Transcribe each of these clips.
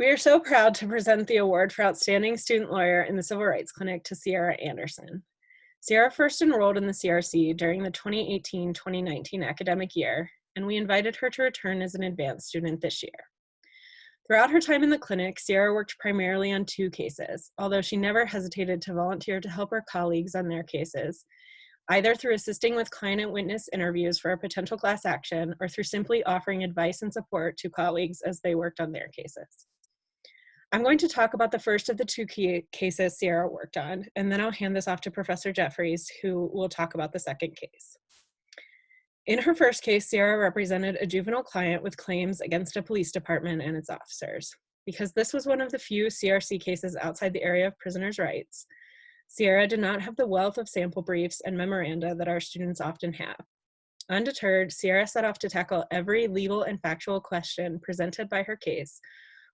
We are so proud to present the award for Outstanding Student Lawyer in the Civil Rights Clinic to Sierra Anderson. Sierra first enrolled in the CRC during the 2018-2019 academic year, and we invited her to return as an advanced student this year. Throughout her time in the clinic, Sierra worked primarily on 2 cases, although she never hesitated to volunteer to help her colleagues on their cases, either through assisting with client and witness interviews for a potential class action or through simply offering advice and support to colleagues as they worked on their cases. I'm going to talk about the first of the 2 key cases Sierra worked on, and then I'll hand this off to Professor Jefferis, who will talk about the second case. In her first case, Sierra represented a juvenile client with claims against a police department and its officers. Because this was one of the few CRC cases outside the area of prisoners' rights, Sierra did not have the wealth of sample briefs and memoranda that our students often have. Undeterred, Sierra set off to tackle every legal and factual question presented by her case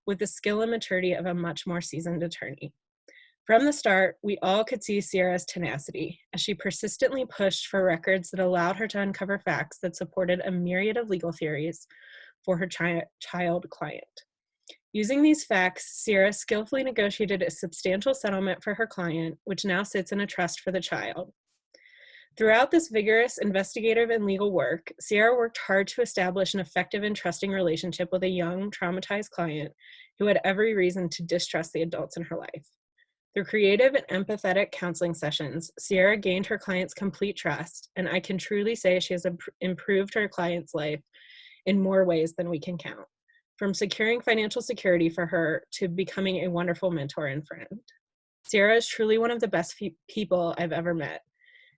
with the skill and maturity of a much more seasoned attorney. From the start, we all could see Sierra's tenacity as she persistently pushed for records that allowed her to uncover facts that supported a myriad of legal theories for her child client. Using these facts, Sierra skillfully negotiated a substantial settlement for her client, which now sits in a trust for the child. Throughout this vigorous investigative and legal work, Sierra worked hard to establish an effective and trusting relationship with a young, traumatized client who had every reason to distrust the adults in her life. Through creative and empathetic counseling sessions, Sierra gained her client's complete trust, and I can truly say she has improved her client's life in more ways than we can count, from securing financial security for her to becoming a wonderful mentor and friend. Sierra is truly one of the best people I've ever met,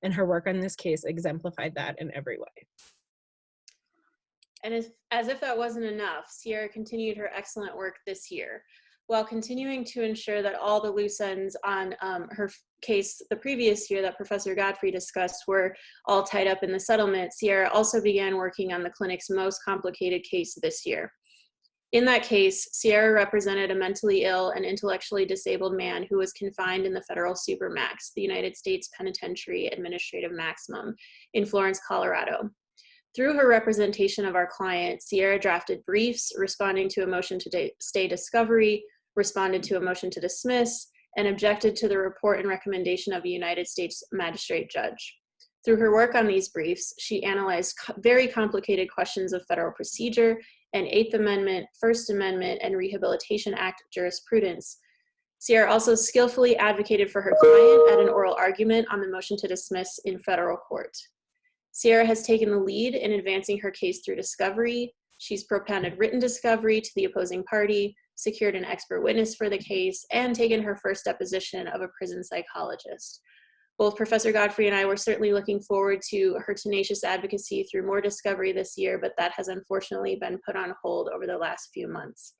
and her work on this case exemplified that in every way. And as if that wasn't enough, Sierra continued her excellent work this year. While continuing to ensure that all the loose ends on her case the previous year that Professor Godfrey discussed were all tied up in the settlement, Sierra also began working on the clinic's most complicated case this year. In that case, Sierra represented a mentally ill and intellectually disabled man who was confined in the federal supermax, the United States Penitentiary Administrative Maximum, in Florence, Colorado. Through her representation of our client, Sierra drafted briefs responding to a motion to stay discovery, responded to a motion to dismiss, and objected to the report and recommendation of a United States magistrate judge. Through her work on these briefs, she analyzed very complicated questions of federal procedure and 8th Amendment, First Amendment, and Rehabilitation Act jurisprudence. Sierra also skillfully advocated for her client at an oral argument on the motion to dismiss in federal court. Sierra has taken the lead in advancing her case through discovery. She's propounded written discovery to the opposing party, secured an expert witness for the case, and taken her first deposition of a prison psychologist. Both Professor Godfrey and I were certainly looking forward to her tenacious advocacy through more discovery this year, but that has unfortunately been put on hold over the last few months.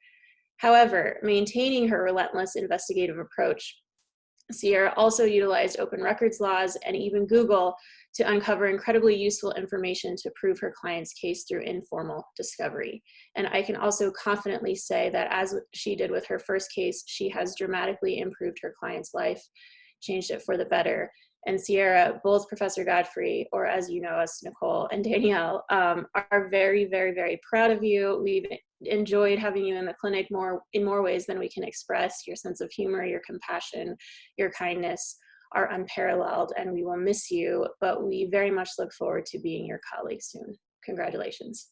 However, maintaining her relentless investigative approach, Sierra also utilized open records laws and even Google to uncover incredibly useful information to prove her client's case through informal discovery. And I can also confidently say that as she did with her first case, she has dramatically improved her client's life, changed it for the better. And Sierra, both Professor Godfrey, or as you know us, Nicole and Danielle, are very, very, very proud of you. We've enjoyed having you in the clinic in more ways than we can express. Your sense of humor, your compassion, your kindness are unparalleled, and we will miss you, but we very much look forward to being your colleague soon. Congratulations.